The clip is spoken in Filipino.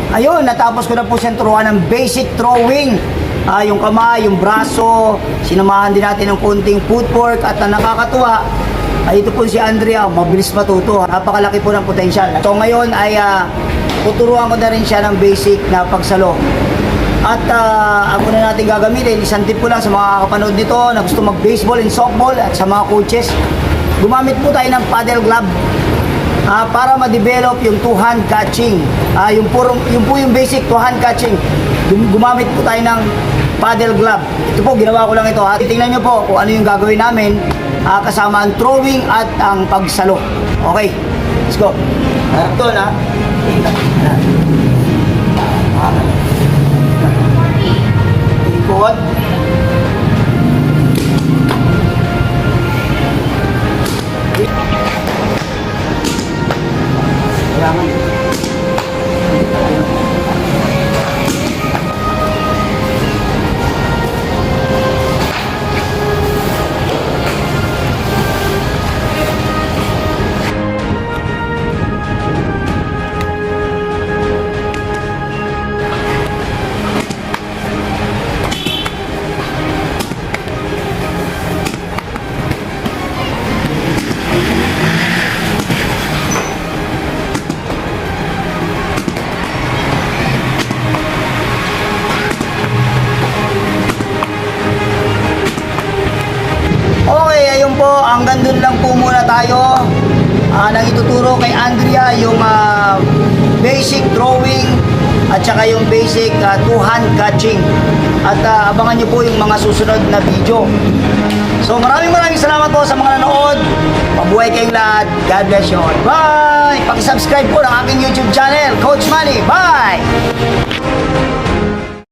Ayun, natapos ko na po siyang turuan ng basic throwing. Yung kamay, yung braso, sinamahan din natin ng konting footwork at ang nakakatuwa, ito po si Andrea, mabilis matuto. Napakalaki po ng potensyal. So ngayon ay tuturuan ko na rin siya ng basic na pagsalo. At ang una natin gagamitin, isang tip ko lang sa mga kapanood nito na gusto mag-baseball and softball at sa mga coaches, gumamit po tayo ng paddle glove para ma-develop yung two-hand catching. Yung po yung basic two-hand catching. Gumamit po tayo ng paddle glove. Ito po, ginawa ko lang ito. Titingnan nyo po kung ano yung gagawin namin kasama ang throwing at ang pagsalo. Okay, let's go. Ito na. Ikot. Okay, ayun po, hanggang dun lang po muna tayo. Nang ituturo kay Andrea yung basic throwing at saka yung basic two-hand catching. At abangan nyo po yung mga susunod na video. So maraming salamat po sa mga nanood. Mabuhay kayong lahat. God bless you all. Bye! Paki-subscribe po ng aking YouTube channel, Coach Manny. Bye!